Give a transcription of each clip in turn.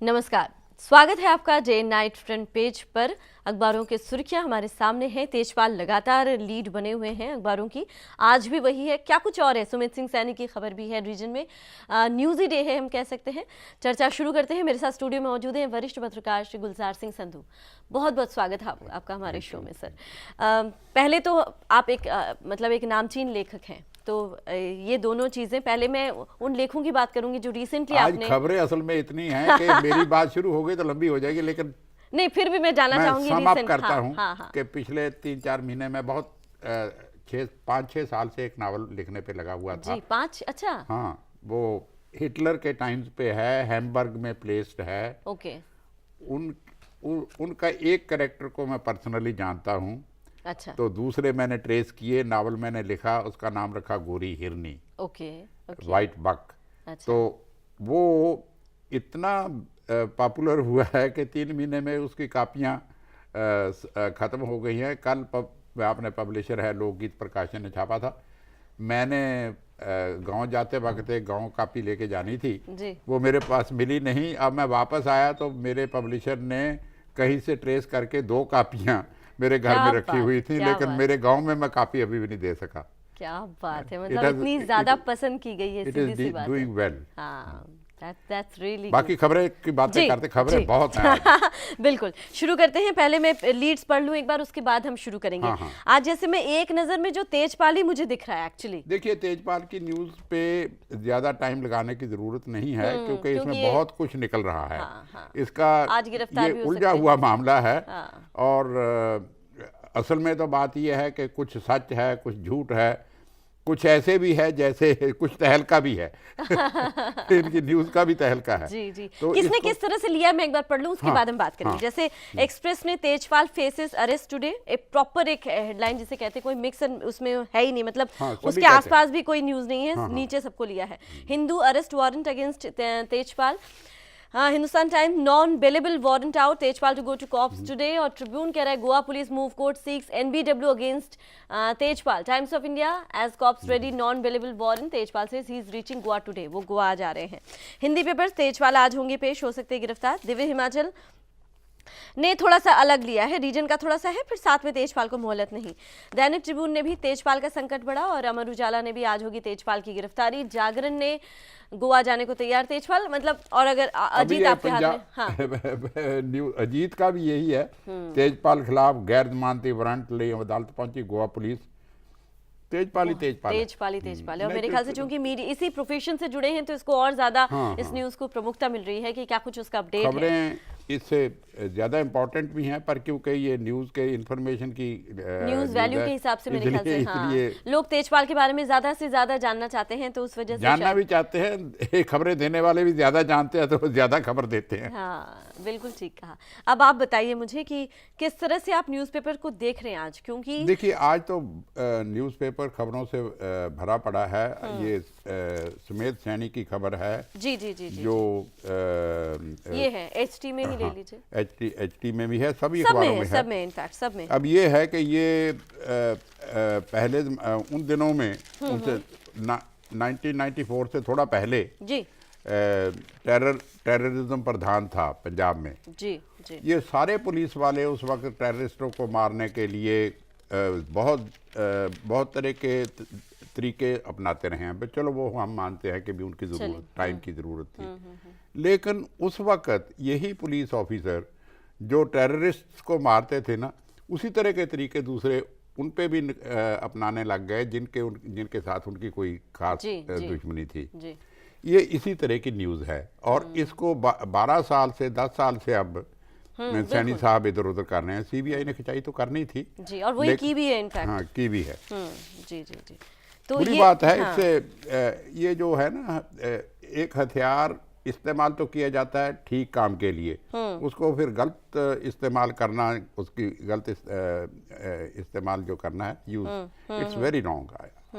नमस्कार, स्वागत है आपका डे नाइट फ्रंट पेज पर। अखबारों के सुर्खियां हमारे सामने हैं। तेजपाल लगातार लीड बने हुए हैं अखबारों की। आज भी वही है, क्या कुछ और है। सुमित सिंह सैनी की खबर भी है रीजन में। न्यूज़ ही डे है हम कह सकते हैं। चर्चा शुरू करते हैं। मेरे साथ स्टूडियो में मौजूद हैं वरिष्ठ पत्रकार श्री गुलजार सिंह संधू। बहुत बहुत स्वागत है आपका हमारे शो में सर। पहले तो आप एक नामचीन लेखक हैं, तो ये दोनों चीजें, पहले मैं उन लेखों की बात करूंगी जो रिसेंटली आपने। खबरें असल में इतनी हैं कि मेरी बात शुरू हो गई तो लंबी हो जाएगी, लेकिन नहीं, फिर भी मैं जानना चाहूंगी समाप्त करता हूं हाँ। कि पिछले 3-4 महीने में बहुत 5-6 साल से एक नावल लिखने पे लगा हुआ था। जी, 5, अच्छा। हाँ, वो हिटलर के टाइम्स पे है, हैम्बर्ग में प्लेस्ड है। ओके। उनका एक कैरेक्टर को मैं पर्सनली जानता हूँ। अच्छा। तो दूसरे मैंने ट्रेस किए, नावल मैंने लिखा, उसका नाम रखा गोरी हिरनी। ओके। वाइट बक। अच्छा। तो वो इतना पॉपुलर हुआ है कि 3 महीने में उसकी कापियाँ ख़त्म हो गई हैं। कल आपने पब्लिशर है लोकगीत प्रकाशन ने छापा था। मैंने गांव जाते वक्त एक गांव कापी लेके जानी थी जी। वो मेरे पास मिली नहीं। अब मैं वापस आया तो मेरे पब्लिशर ने कहीं से ट्रेस करके 2 कापियाँ मेरे घर में रखी हुई थी, लेकिन मेरे गांव में मैं कापी अभी भी नहीं दे सका। क्या बात है, मतलब इतनी ज्यादा पसंद की गई है, सीधी सी बात है। Doing well. हाँ, that's really बाकी खबरें की बातें करते, खबरें बहुत हैं। बिल्कुल, शुरू करते हैं। पहले मैं लीड्स पढ़ लूं एक बार, उसके बाद हम शुरू करेंगे। हाँ। आज जैसे मैं एक नजर में जो तेजपाल ही मुझे दिख रहा है एक्चुअली। देखिए, तेजपाल की न्यूज पे ज्यादा टाइम लगाने की जरूरत नहीं है, क्योंकि इसमें बहुत कुछ निकल रहा है। हाँ। इसका आज गिरफ्तार भी ये हो उलझा सकते हुआ मामला है। हाँ। और असल में तो बात यह है कि कुछ सच है, कुछ झूठ है, कुछ ऐसे भी है जैसे कुछ तहलका भी है। इनकी न्यूज का भी तहलका है। जी। तो किसने किस तरह से लिया, मैं एक बार पढ़ लूं, उसके बाद हम बात करेंगे। जैसे एक्सप्रेस ने तेजपाल फेसेस अरेस्ट टुडे, एक प्रॉपर एक हेडलाइन जिसे कहते हैं, कोई मिक्स उसमें है ही नहीं, मतलब उसके आसपास भी कोई न्यूज नहीं है। नीचे सबको लिया है। Hindu arrest warrant against Tejpal. Hindustan Times non bailable warrant out, Tejpal to go to cops today. और ट्रिब्यून कह रहा है Goa police move court seeks NBW against Tejpal. Times of India as cops ready non bailable warrant, Tejpal says he is reaching Goa today. वो गोवा आ जा रहे हैं। Hindi papers, Tejpal आज होंगे पेश, हो सकते गिरफ्तार। दिव्य हिमाचल ने थोड़ा सा अलग लिया है, रीजन का थोड़ा सा है, फिर साथ में तेजपाल को मोहलत नहीं। दैनिक ट्रिब्यून ने भी तेजपाल का संकट बढ़ा, और अमर उजाला ने भी आज होगी तेजपाल की गिरफ्तारी। जागरण ने गोवा जाने को तैयार तेजपाल, मतलब। और अगर अजीत आपके हाथ में, न्यूज अजीत का भी यही है। तेजपाल खिलाफ गैर जमानती वारंट ले अदालत पहुंची गोवा पुलिस। तेजपाल है। और मेरे ख्याल से चूंकि मीडिया इसी प्रोफेशन से जुड़े हैं, तो इसको और ज्यादा इस न्यूज को प्रमुखता मिल रही है कि क्या कुछ उसका अपडेट है। खबरें इससे ज्यादा इंपॉर्टेंट भी हैं, पर क्योंकि ये न्यूज के इंफॉर्मेशन की न्यूज वैल्यू के हिसाब से मेरे ख्याल से लोग तेजपाल के बारे में ज्यादा से ज्यादा जानना चाहते हैं, तो उस वजह से जानना भी चाहते हैं। खबरें देने वाले भी ज्यादा जानते हैं, तो ज्यादा खबर देते हैं। हाँ, बिल्कुल ठीक कहा। अब आप बताइए मुझे कि किस तरह से आप न्यूज़पेपर को देख रहे हैं आज, क्योंकि देखिए आज तो न्यूज़पेपर खबरों से भरा पड़ा है। ये सुमित सैनी की खबर है। जी, जो ये है एचटी में ही ले लीजिए। एचटी में भी है, सभी अखबारों में है, सब में इनफैक्ट सब में। अब ये है कि ये पहले उन दिनों में उनसे 1994 से थोड़ा पहले जी टेररिज्म प्रधान था पंजाब में। जी। ये सारे पुलिस वाले उस वक्त टेररिस्टों को मारने के लिए बहुत तरह के तरीके अपनाते रहे हैं। चलो वो हम मानते हैं कि भी उनकी जरूरत, टाइम की ज़रूरत थी। लेकिन उस वक्त यही पुलिस ऑफिसर जो टेररिस्ट को मारते थे ना, उसी तरह के तरीके दूसरे उन पे भी अपनाने लग गए जिनके साथ उनकी कोई खास दुश्मनी थी। ये इसी तरह की न्यूज़ है, और इसको 12 साल से 10 साल से अब सैनी साहब इधर उधर कर रहे हैं। सीबीआई ने खिंचाई तो करनी थी जी, और वही की भी है इनफैक्ट। हाँ, की भी है। जी। तो बुरी बात है। इससे ये जो है ना, एक हथियार इस्तेमाल तो किया जाता है ठीक काम के लिए, उसको फिर गलत इस्तेमाल करना, उसकी गलत इस्तेमाल जो करना है, use, it's very wrong.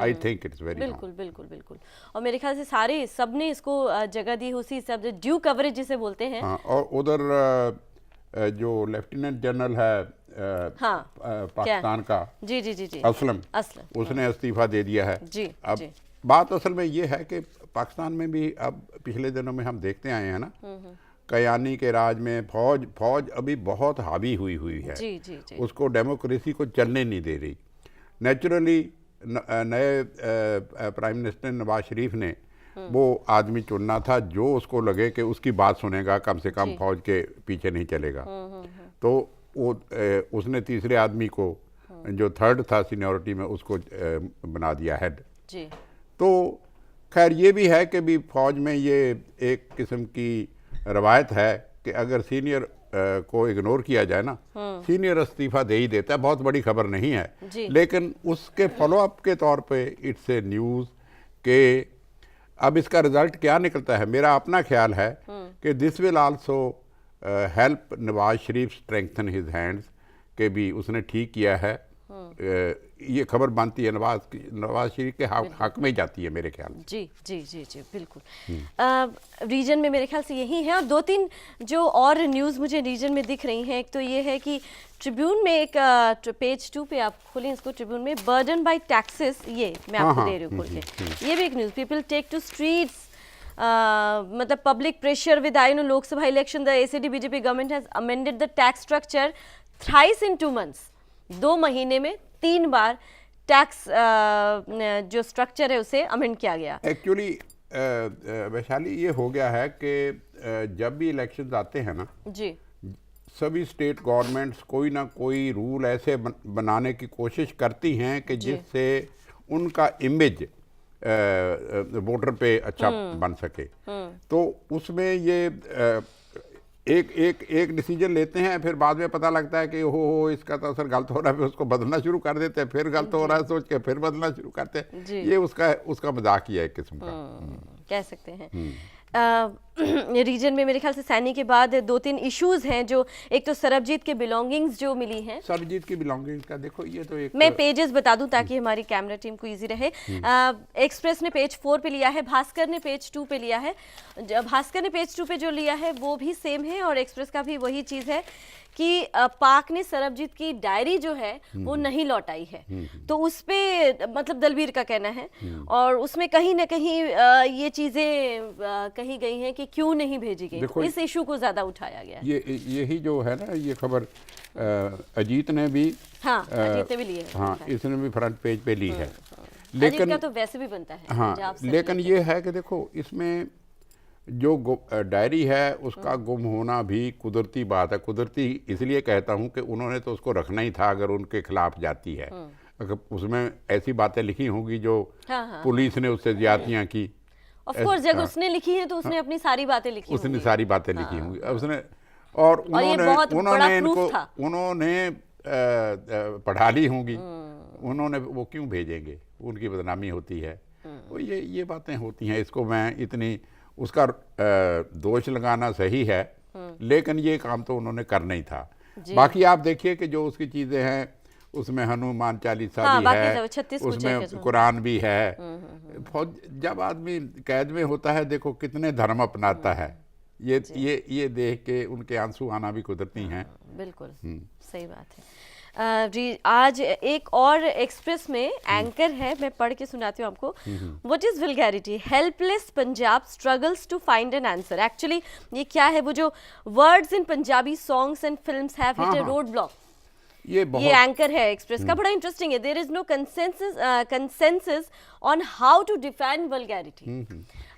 I think it's very wrong. बिल्कुल। और मेरे ख्याल से सबने इसको जगह दी, उसी सब ड्यू कवरेज जिसे बोलते हैं। हाँ, और उधर जो लेफ्टिनेंट जनरल है पाकिस्तान का, जी असलम, उसने इस्तीफा दे दिया है। अब बात असल में ये है कि पाकिस्तान में भी अब पिछले दिनों में हम देखते आए हैं ना कयानी के राज में फौज अभी बहुत हावी हुई है। जी जी जी। उसको डेमोक्रेसी को चलने नहीं दे रही। नेचुरली नए प्राइम मिनिस्टर नवाज शरीफ ने वो आदमी चुनना था जो उसको लगे कि उसकी बात सुनेगा, कम से कम फौज के पीछे नहीं चलेगा। तो वो उसने तीसरे आदमी को जो थर्ड था सीनियरिटी में उसको बना दिया हेड जी। तो खैर ये भी है कि भी फौज में ये एक किस्म की रवायत है कि अगर सीनियर को इग्नोर किया जाए ना, सीनियर इस्तीफा दे ही देता है। बहुत बड़ी खबर नहीं है, लेकिन उसके फॉलोअप के तौर पे इट्स ए न्यूज़ के अब इसका रिजल्ट क्या निकलता है। मेरा अपना ख्याल है कि this will also help Nawaz Sharif strengthen his hands के भी उसने ठीक किया है। ये खबर बनती है नवाज शरीफ के हक में जाती है मेरे ख्याल से। जी जी जी जी बिल्कुल। रीजन में मेरे ख्याल से यही है। और दो तीन जो और न्यूज़ मुझे रीजन में दिख रही हैं, एक तो ये है कि ट्रिब्यून में एक पेज 2 पे आप खोलें इसको, ट्रिब्यून में बर्डन बाय टैक्सेस, ये मैं आपको दे रही हूँ खोल के। ये भी एक news, people take to streets, मतलब public pressure with I know Lok Sabha election, the ACD BJP government has amended the tax structure thrice in 2 months। 2 महीने में 3 बार टैक्स जो स्ट्रक्चर है उसे अमेंड किया गया। एक्चुअली वैशाली ये हो गया है कि जब भी इलेक्शंस आते हैं ना जी, सभी स्टेट गवर्नमेंट्स कोई ना कोई रूल ऐसे बनाने की कोशिश करती हैं कि जिससे उनका इमेज वोटर पे अच्छा बन सके। तो उसमें ये एक डिसीजन लेते हैं, फिर बाद में पता लगता है कि हो इसका तो असर गलत हो रहा है, फिर उसको बदलना शुरू कर देते हैं, फिर गलत हो रहा है सोच के फिर बदलना शुरू करते हैं। ये उसका मजाक ही है एक किस्म का, कह सकते हैं। रीजन में मेरे ख्याल से सैनी के बाद 2-3 इश्यूज हैं, जो एक तो सरबजीत के बिलोंगिंग्स जो मिली हैं। सरबजीत की बिलोंगिंग्स का देखो, ये तो एक मैं पेजेस बता दूं ताकि हमारी कैमरा टीम को इजी रहे। एक्सप्रेस ने पेज 4 पे लिया है, भास्कर ने पेज 2 पे लिया है। भास्कर ने पेज 2 पे जो लिया है वो भी सेम है और एक्सप्रेस का भी वही चीज है कि पाक ने सरबजीत की डायरी जो है वो नहीं लौटाई है। तो उस पे मतलब दलबीर का कहना है और उसमें कहीं ना कहीं ये चीजें कही गई हैं कि क्यों नहीं भेजी गई। इस इशू को ज्यादा उठाया गया है। यही जो है ना, ये खबर अजीत ने भी, हाँ अजीत ने भी ली है, हाँ इसने भी फ्रंट पेज पे ली है। लेकिन का तो वैसे भी बनता है। हाँ, लेकिन ये है कि देखो इसमें जो डायरी है उसका गुम होना भी कुदरती बात है। कुदरती इसलिए कहता हूँ कि उन्होंने तो उसको रखना ही था अगर उनके खिलाफ जाती है। अगर उसमें ऐसी बातें लिखी होंगी जो पुलिस ने उससे ज्यादतियाँ की, ऑफ कोर्स जब उसने लिखी है तो उसने अपनी सारी बातें लिखी उसने सारी बातें लिखी होंगी उसने, और उन्होंने पढ़ा ली होंगी। उन्होंने वो क्यों भेजेंगे, उनकी बदनामी होती है। तो ये बातें होती हैं। इसको मैं इतनी उसका दोष लगाना सही है, लेकिन ये काम तो उन्होंने करना ही था। बाकी आप देखिए कि जो उसकी चीज़ें हैं उसमें हनुमान चालीसा भी है, उसमें कुरान भी है। जब आदमी कैद में होता है देखो कितने धर्म अपनाता है। ये देख के उनके आंसू आना भी कुदरती हैं। बिल्कुल सही बात है। आज एक और एक्सप्रेस में एंकर है, मैं पढ़ के सुनाती हूँ आपको। What is vulgarity, helpless Punjab struggles to find an answer. Actually ये क्या है, वो जो words in Punjabi songs and films have hit a road block. ये एंकर है एक्सप्रेस का, बड़ा इंटरेस्टिंग है। There is no consensus on how to define vulgarity.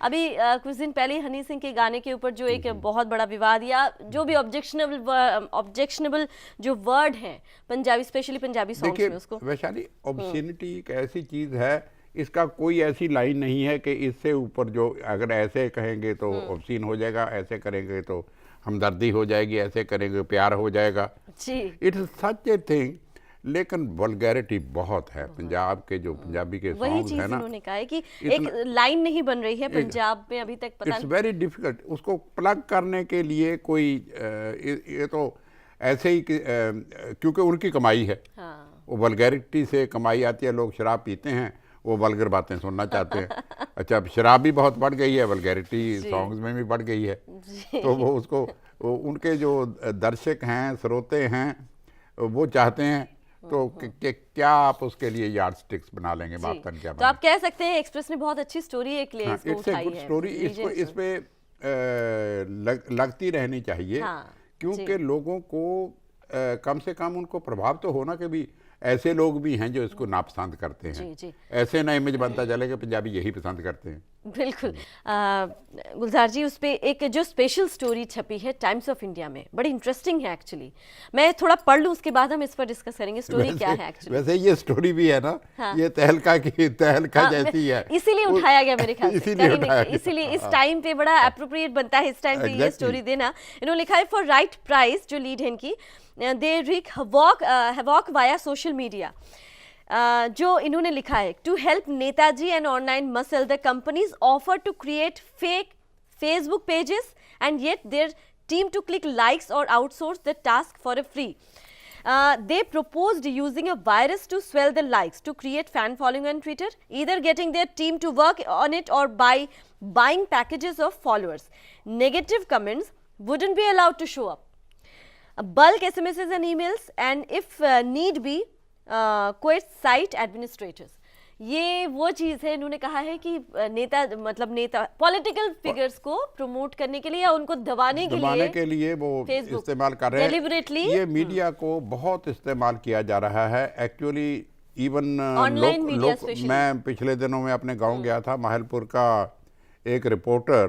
अभी कुछ दिन पहले हनी सिंह के गाने के ऊपर जो एक बहुत बड़ा विवाद या जो भी ऑब्जेक्शनेबल जो वर्ड है पंजाबी, स्पेशली पंजाबी सॉन्ग्स में, उसको वैशाली ऑब्ससीनिटी एक ऐसी चीज है, इसका कोई ऐसी लाइन नहीं है कि इससे ऊपर जो अगर ऐसे कहेंगे तो ऑब्सीन हो जाएगा, ऐसे करेंगे तो हमदर्दी हो जाएगी, ऐसे करेंगे प्यार हो जाएगा। It's such a thing. लेकिन वल्गैरिटी बहुत है पंजाब के, जो पंजाबी के सॉन्ग्स है ना, उन्होंने कहा है कि एक लाइन नहीं बन रही है पंजाब में अभी तक। पता इट्स वेरी डिफिकल्ट उसको प्लग करने के लिए कोई ये तो ऐसे ही क्योंकि उनकी कमाई है। वो वल्गैरिटी से कमाई आती है। लोग शराब पीते हैं, वो वल्गर बातें सुनना चाहते हैं। अच्छा, अब शराब भी बहुत बढ़ गई है, वल्गैरिटी सॉन्ग्स में भी बढ़ गई है। तो वो उसको उनके जो दर्शक हैं, श्रोते हैं, वो चाहते हैं तो क्या आप उसके लिए यार्ड स्टिक्स बना लेंगे। बात क्या, तो आप कह सकते हैं एक्सप्रेस ने बहुत अच्छी स्टोरी एक ले इसको उठाई है। स्टोरी। इस पे लगती रहनी चाहिए। हाँ, क्योंकि लोगों को कम से कम उनको प्रभाव तो होना कि भी ऐसे लोग भी हैं जो इसको नापसंद करते हैं। जी, जी। ऐसे ना इमेज बनता चले कि पंजाबी यही पसंद करते हैं। बिल्कुल। गुलजार जी, उस पे एक जो स्पेशल स्टोरी छपी है टाइम्स ऑफ इंडिया में, बड़ी इंटरेस्टिंग है एक्चुअली। मैं थोड़ा पढ़ लूँ, उसके बाद हम इस पर डिस्कस करेंगे स्टोरी क्या है एक्चुअली। वैसे ये स्टोरी भी है ना, हाँ। ये तहलका जैसी है, इसीलिए उठाया गया मेरे ख्याल से, इसीलिए इस टाइम पे बड़ा अप्रोप्रिएट बनता है इस टाइम पे ये स्टोरी देना। इन्होंने लिखा है फॉर राइट प्राइस, जो लीड है इनकी, they wreak havoc via social media. जो इन्होंने लिखा है, to help netaji and online muscle, the companies offer to create fake Facebook pages and get their team to click likes और outsource the task for a free. They proposed using a virus to swell the likes to create fan following on Twitter, either getting their team to work on it or by buying packages of followers. Negative comments wouldn't be allowed to show up. Bulk SMSs and emails, and if need be, quit site administrators. ये वो चीज है, इन्होंने कहा है कि नेता political figures को प्रमोट करने के लिए या उनको दबाने के लिए वो इस्तेमाल कर रहे हैं डेलिबरेटली। ये मीडिया को बहुत इस्तेमाल किया जा रहा है एक्चुअली। इवन मैं पिछले दिनों में अपने गांव गया था, माहलपुर का एक रिपोर्टर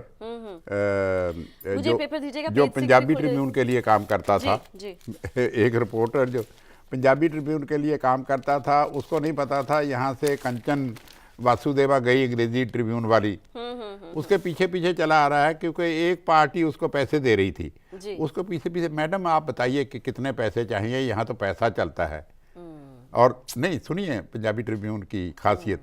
जो पंजाबी ट्रिब्यून के लिए काम करता था, एक रिपोर्टर जो पंजाबी ट्रिब्यून के लिए काम करता था, उसको नहीं पता था यहाँ से कंचन वासुदेवा गई अंग्रेजी ट्रिब्यून वाली, उसके पीछे पीछे चला आ रहा है क्योंकि एक पार्टी उसको पैसे दे रही थी। उसको पीछे पीछे, मैडम आप बताइए कि कितने पैसे चाहिए, यहाँ तो पैसा चलता है। और नहीं, सुनिए पंजाबी ट्रिब्यून की खासियत,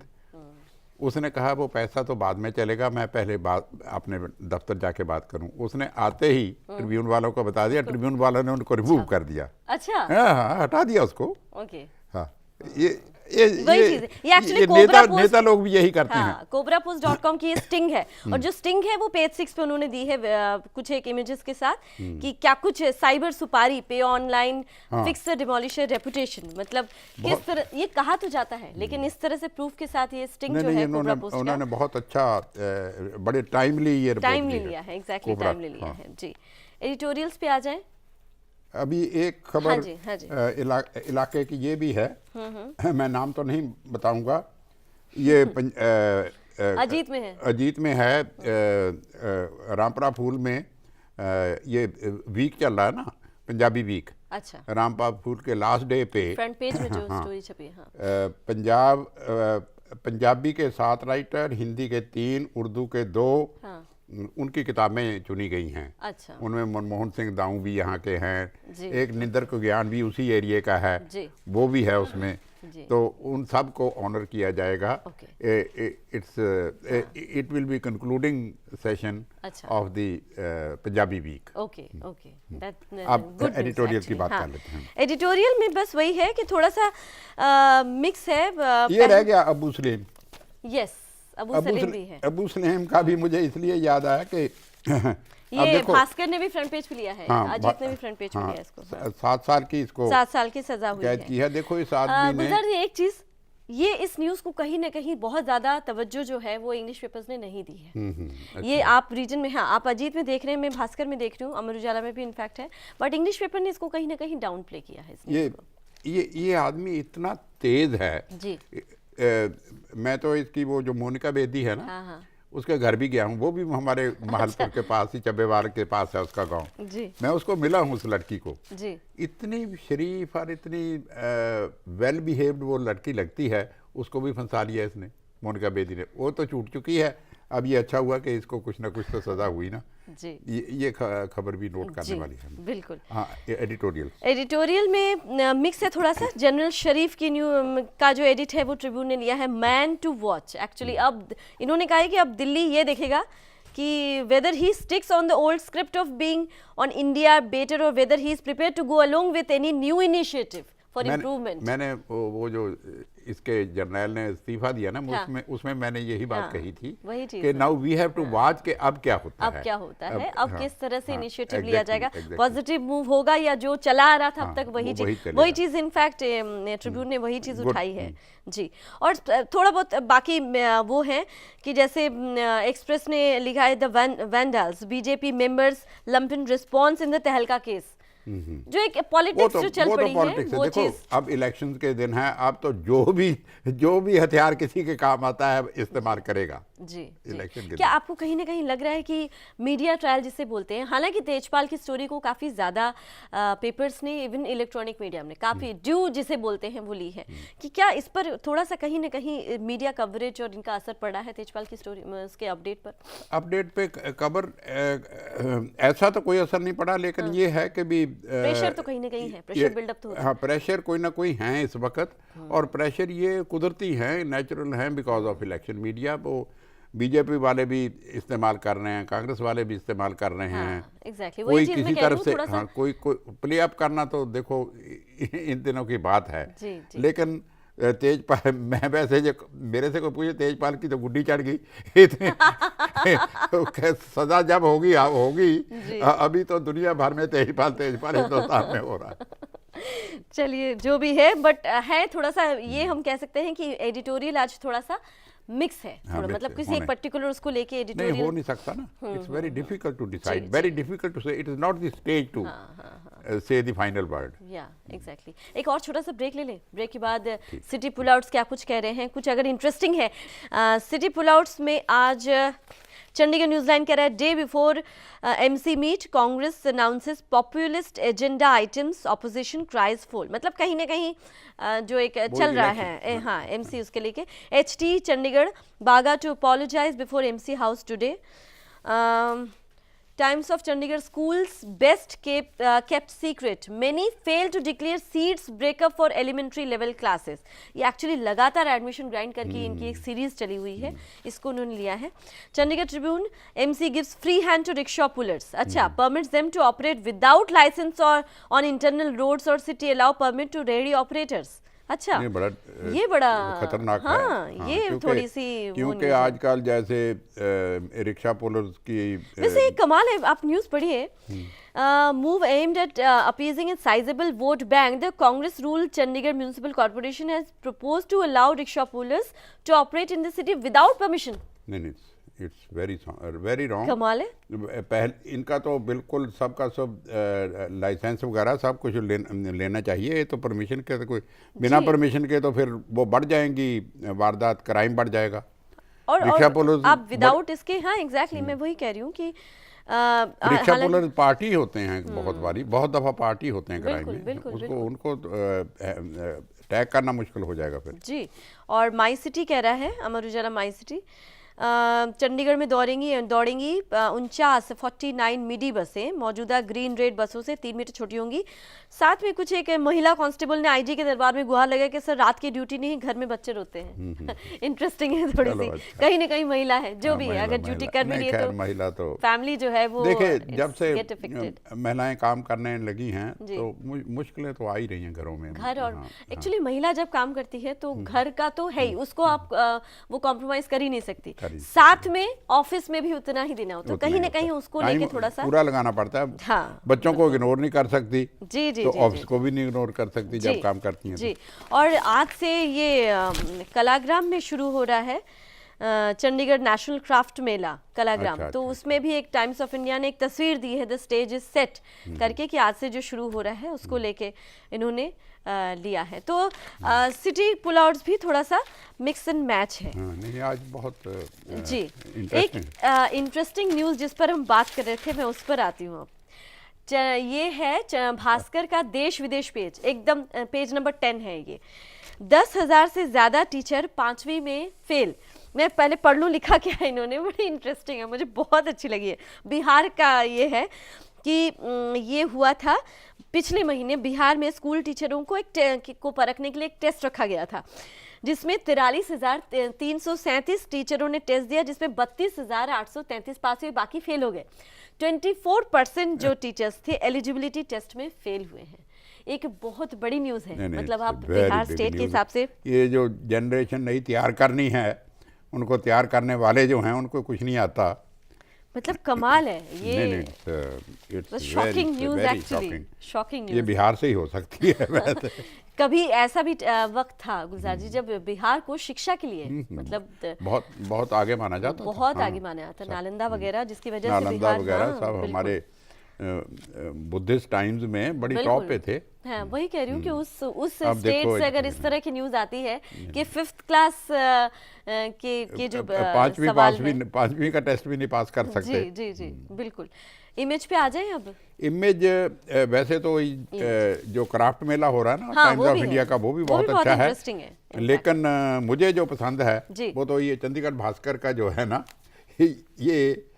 उसने कहा वो पैसा तो बाद में चलेगा, मैं पहले अपने दफ्तर जाके बात करूं। उसने आते ही ट्रिब्यून वालों को बता दिया, ट्रिब्यून वालों ने उनको रिमूव कर दिया। अच्छा। हाँ, हटा दिया उसको। ओके। हाँ, ये नेता लोग भी यही करते हैं। cobrapost.com की ये स्टिंग है, और जो स्टिंग है वो पेज 6 पे उन्होंने दी है कुछ एक इमेजेस के साथ कि क्या कुछ साइबर सुपारी पे ऑनलाइन फिक्स डिमोलिशर रेपुटेशन, मतलब किस तरह ये कहा तो जाता है, लेकिन इस तरह से प्रूफ के साथ ये स्टिंग जो है उन्होंने बहुत अच्छा, बड़े टाइमली ये टाइमली लिया है, एग्जैक्टली टाइमली लिया है जी। एडिटोरियल्स पे आ जाएं। अभी एक खबर इलाके की ये भी है, मैं नाम तो नहीं बताऊंगा, ये अजीत में है, अजीत में है, रामपुरा फूल में ये वीक चल रहा है ना, पंजाबी वीक। अच्छा। रामपुरा फूल के लास्ट डे पे फ्रंट पेज में जो स्टोरी छपी है, पंजाबी के 7 राइटर, हिंदी के 3, उर्दू के 2, उनकी किताबें चुनी गई हैं। अच्छा। उनमें मनमोहन सिंह दाऊ भी यहाँ के हैं, एक निंदर को ज्ञान भी उसी एरिया का है, वो भी है उसमें, तो उन सब को ऑनर किया जाएगा। It will be concluding session of the Punjabi week. Okay okay, अब एडिटोरियल की बात कर लेते हैं। एडिटोरियल में बस वही है कि थोड़ा सा मिक्स है। ये रह गया अबू सलीम। यस, अबू सलीम का भी मुझे इसलिए याद आया कि ये भास्कर ने भी फ्रंट पेज पे लिया है, अजीत ने भी फ्रंट पेज पे लिया इसको। 7 साल की इसको 7 साल की सजा हुई है। की है। देखो इस आदमी ने एक चीज, ये इस न्यूज को कहीं ना कहीं बहुत ज्यादा तवज्जो जो है वो इंग्लिश पेपर्स ने नहीं दी है। अच्छा। ये आप रीजन में, हाँ आप अजीत में देख रहे हैं, मैं भास्कर में देख रही हूँ, अमर उजाला में भी इनफैक्ट है, बट इंग्लिश पेपर ने इसको कहीं ना कहीं डाउन प्ले किया है। ये आदमी इतना तेज है जी। मैं तो इसकी वो जो मोनिका बेदी है ना, उसके घर भी गया हूँ, वो भी हमारे माहलपुर के पास ही, चब्बेवाल के पास है उसका गांव। मैं उसको मिला हूँ उस लड़की को जी। इतनी शरीफ और इतनी वेल बिहेव्ड वो लड़की लगती है, उसको भी फंसा लिया इसने, मोनिका बेदी ने। वो तो छूट चुकी है, अब ये अच्छा हुआ कि इसको कुछ ना कुछ तो सजा हुई ना जी। ये खबर भी नोट करने वाली है। बिल्कुल। हाँ, एडिटोरियल में मिक्स है थोड़ा सा। जनरल शरीफ की का जो एडिट है वो ट्रिब्यून ने लिया है, मैन टू वॉच। एक्चुअली अब इन्होंने कहा है कि अब दिल्ली ये देखेगा कि whether he sticks on the old script of being on India better, और whether he is prepared to go along with any new initiative for improvement. मैंने वो जो इसके जर्नैल ने इस्तीफा दिया ना, हाँ। उसमें मैंने यही बात कही थी वही चीज़ कि now we have to watch के अब क्या होता है, अब क्या होता है, अब हाँ, किस तरह से हाँ, इनिशिएटिव लिया जाएगा, exactly. पॉजिटिव मूव होगा या जो चला आ रहा था अब हाँ, तक वही वही चीज, चलेगा। वही चीज इनफैक्ट ट्रिब्यून ने वही चीज Good. उठाई है जी। और थोड़ा बहुत बाकी वो है कि जैसे एक्सप्रेस ने लिखा है the vandals BJP members lump in response in the Tehelka case, जो एक पॉलिटिक्स जो चल पड़ी है वो देखो चीज। अब इलेक्शंस के दिन है, अब तो जो भी हथियार किसी के काम आता है इस्तेमाल करेगा जी, इलेक्शन के क्या दिन। आपको कहीं ना कहीं लग रहा है कि मीडिया ट्रायल जिसे बोलते हैं, हालांकि तेजपाल की स्टोरी को काफ़ी ज़्यादा पेपर्स ने, इवन इलेक्ट्रॉनिक मीडिया ने काफ़ी ड्यू जिसे बोलते हैं वो ली है, कि क्या इस पर थोड़ा सा कहीं ना कहीं मीडिया कवरेज और इनका असर पड़ा है तेजपाल की स्टोरी उसके अपडेट पर? अपडेट पे खबर ऐसा तो कोई असर नहीं पड़ा, लेकिन ये है कि भी प्रेशर तो कहीं ना कहीं है, प्रेशर बिल्डअप तो होता है। हाँ, प्रेशर कोई ना कोई है इस वक्त, और प्रेशर ये कुदरती है, नेचुरल है, बिकॉज ऑफ इलेक्शन। मीडिया वो बीजेपी वाले भी इस्तेमाल कर रहे हैं, कांग्रेस वाले भी इस्तेमाल कर रहे हैं। एग्जैक्टली, कोई वही चीज किसी मैं कह रही तरफ हूँ से, थोड़ा सा। हाँ, कोई प्ले अप करना तो देखो इन दिनों की बात है। जी, जी। लेकिन तेजपाल, मैं वैसे जो मेरे से कोई पूछे तेजपाल की तो गुड्डी चढ़ गई इतने तो सजा जब होगी होगी, अभी तो दुनिया भर में तेजपाल हिंदुस्तान में हो रहा है। चलिए जो भी है, बट है थोड़ा सा ये हम कह सकते हैं कि एडिटोरियल आज थोड़ा सा मिक्स है, हाँ, थोड़ा mix मतलब है, किसी एक होने। पर्टिकुलर उसको लेके नहीं, एडिटोरियल हो नहीं सकता ना, it's very difficult to decide, very difficult to say, it is not the stage to say the final word. या एग्जैक्टली। एक और छोटा सा ब्रेक ले लें, ब्रेक के बाद सिटी पुल आउट्स क्या कुछ कह रहे हैं, कुछ अगर इंटरेस्टिंग है। सिटी पुल आउट्स में आज चंडीगढ़ न्यूज़लाइन कह रहा है day before MC meet Congress announces populist agenda items, opposition cries foul. मतलब कहीं ना कहीं जो एक चल रहा है, हाँ, एमसी उसके लेके। HT Chandigarh Bagga to apologise before MC house today. Times of Chandigarh schools best kept secret. Many fail to declare seats breakup for elementary level classes. ये एक्चुअली लगातार एडमिशन ग्राइंड करके इनकी एक सीरीज चली हुई है, इसको उन्होंने लिया है। Chandigarh Tribune MC gives free hand to rickshaw pullers. अच्छा, permits them to operate without licence और ऑन इंटरनल रोड्स और city allow permit to ready operators. अच्छा, ये बड़ा खतरनाक है। हाँ, ये थोड़ी सी क्योंकि आजकल जैसे रिक्शा पुलर्स की वैसे एक कमाल है, आप न्यूज़ पढ़िए। Move aimed at appeasing a sizable vote bank, the Congress ruled Chandigarh Municipal Corporation has proposed to allow rickshaw pullers to operate in the city without permission. नहीं, इट्स वेरी रॉन्ग। कमाल है। पहले इनका तो बिल्कुल सबका सब लाइसेंस वगैरह सब कुछ लेना चाहिए। ये तो परमिशन के तो कोई बिना परमिशन के तो फिर वो बढ़ जाएंगी वारदात, क्राइम बढ़ जाएगा। और रिक्शा पुलर्स आप विदाउट इसके, हाँ एग्जैक्टली, मैं वही कह रही हूँ कि रिक्शा पुलर पार्टी होते हैं, बहुत दफ़ा पार्टी होते हैं क्राइम में, उनको टैग करना मुश्किल हो जाएगा फिर जी। और माई सिटी कह रहा है, अमर उजाला माई सिटी, चंडीगढ़ में दौड़ेंगी 49 मिडी बसें, मौजूदा ग्रीन रेड बसों से 3 मीटर छोटी होंगी। साथ में कुछ एक महिला कांस्टेबल ने आईजी के दरबार में गुहार लगा कि सर रात की ड्यूटी नहीं, घर में बच्चे रोते हैं। इंटरेस्टिंग है थोड़ी सी, अच्छा। कहीं ना कहीं महिला है जो भी है, अगर ड्यूटी कर भी रही है तो महिला तो फैमिली जो है वो देखिए, जब से महिलाएं काम करने लगी हैं तो मुश्किलें तो आ ही रही हैं घरों में। घर और एक्चुअली महिला जब काम करती है तो घर का तो है ही, उसको आप वो कॉम्प्रोमाइज कर ही नहीं सकती, साथ में ऑफिस में भी उतना ही देना हो, तो कहीं ना कहीं उसको लेके थोड़ा सा पूरा लगाना पड़ता है। हाँ, बच्चों को इग्नोर नहीं कर सकती, जी जी, तो ऑफिस को भी नहीं इग्नोर कर सकती जब काम करती हैं जी। और आज से ये कलाग्राम में शुरू हो रहा है चंडीगढ़ नेशनल क्राफ्ट मेला कलाग्राम। अच्छा, तो उसमें भी एक टाइम्स ऑफ इंडिया ने एक तस्वीर दी है, द स्टेज इज सेट करके, कि आज से जो शुरू हो रहा है उसको लेके इन्होंने लिया है। तो सिटी पुल आउट्स भी थोड़ा सा मिक्स एंड मैच है। नहीं, आज बहुत जी। एक इंटरेस्टिंग न्यूज़ जिस पर हम बात कर रहे थे, मैं उस पर आती हूँ अब। ये है भास्कर का देश विदेश पेज, एकदम पेज नंबर 10 है ये। 10,000 से ज़्यादा टीचर 5वीं में फेल। मैं पहले पढ़ लूँ लिखा क्या इन्होंने, बड़ी इंटरेस्टिंग है, मुझे बहुत अच्छी लगी है। बिहार का ये है कि ये हुआ था पिछले महीने, बिहार में स्कूल टीचरों को को परखने के लिए एक टेस्ट रखा गया था, जिसमें 43,337 टीचरों ने टेस्ट दिया, जिसमें 32,833 पास हुए, बाकी फेल हो गए। 24% जो टीचर्स थे एलिजिबिलिटी टेस्ट में फेल हुए हैं। एक बहुत बड़ी न्यूज़ है। नहीं, मतलब आप very बिहार big स्टेट के news। हिसाब से ये जो जनरेशन नई तैयार करनी है, उनको तैयार करने वाले जो हैं उनको कुछ नहीं आता। मतलब कमाल है ये। नहीं, it's shocking news actually, shocking ये न्यूज़। बिहार से ही हो सकती है वैसे। कभी ऐसा भी वक्त था गुलजार जी जब बिहार को शिक्षा के लिए मतलब बहुत बहुत आगे माना जाता था। बहुत हाँ, आगे माना जाता, नालंदा वगैरह, जिसकी वजह से नालंदा बिहार, वगैरह हाँ, सब बिल्कुल। हमारे बुद्धिस्ट टाइम्स में बड़ी टॉप पे थे। हाँ, वही कह रही हूँ कि उस अब स्टेट देखो से अगर इस तरह की न्यूज़ आती है कि 5th क्लास के जो पांचवी का टेस्ट भी नहीं पास कर सकते। जी जी जी बिल्कुल। इमेज पे आ जाए अब। इमेज वैसे तो जो क्राफ्ट मेला हो रहा है ना हाँ, टाइम्स ऑफ इंडिया का, वो भी बहुत अच्छा है, लेकिन मुझे जो पसंद है वो तो ये चंडीगढ़ भास्कर का जो है ना, ये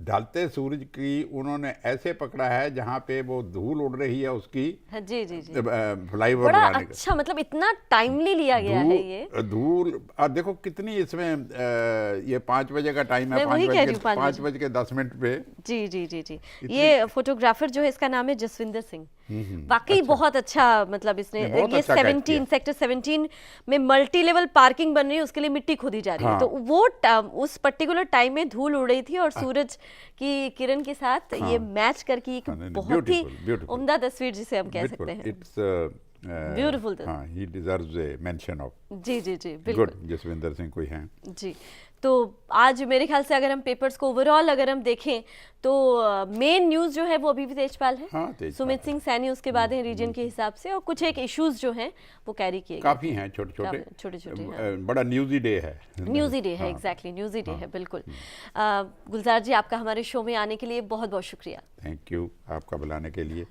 ढलते सूरज की उन्होंने ऐसे पकड़ा है जहाँ पे वो धूल उड़ रही है उसकी। जी जी जी फ्लाईओवर बड़ा बनाने का। अच्छा, मतलब इतना टाइमली लिया गया है ये धूल। और देखो कितनी इसमें ये 5 बजे का टाइम है, 5:10 पे। जी जी जी जी ये फोटोग्राफर जो है इसका नाम है जसविंदर सिंह। वाकई बहुत अच्छा, मतलब इसने ये 17 सेक्टर 17 में मल्टी लेवल पार्किंग बन रही है, उसके लिए मिट्टी खोदी जा रही है। तो वो उस पर्टिकुलर टाइम में धूल उड़ रही थी और सूरज की किरण के साथ ये मैच करके एक बहुत ही उम्दा तस्वीर जिसे हम कह सकते हैं। It's beautiful. हाँ, he deserves a mention of. जी जी जी बिल्कुल। गुड, जसविंदर सिंह कोई हैं जी। तो आज मेरे ख्याल से अगर हम पेपर्स को ओवरऑल अगर हम देखें तो मेन न्यूज़ जो है वो अभी भी तेजपाल है। हाँ, तेजपाल सुमित सिंह सैनी उसके बाद हैं रीजन के हिसाब से, और कुछ एक इश्यूज जो हैं वो कैरी किए काफ़ी हैं, छोटे छोटे। बड़ा न्यूज़ी डे है। न्यूज़ी डे है, एग्जैक्टली न्यूज़ी डे है, बिल्कुल। गुलजार जी, आपका हमारे शो में आने के लिए बहुत बहुत शुक्रिया। थैंक यू आपका बुलाने के लिए।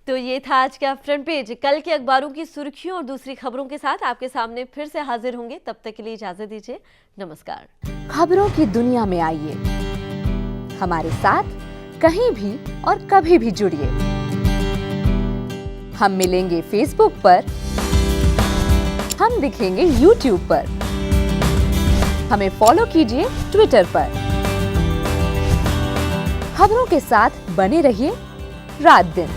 तो ये था आज का फ्रंट पेज। कल के अखबारों की सुर्खियों और दूसरी खबरों के साथ आपके सामने फिर से हाजिर होंगे, तब तक के लिए इजाजत दीजिए, नमस्कार। खबरों की दुनिया में आइए, हमारे साथ कहीं भी और कभी भी जुड़िए। हम मिलेंगे फेसबुक पर, हम दिखेंगे यूट्यूब पर, हमें फॉलो कीजिए ट्विटर पर। खबरों के साथ बने रहिए रात दिन।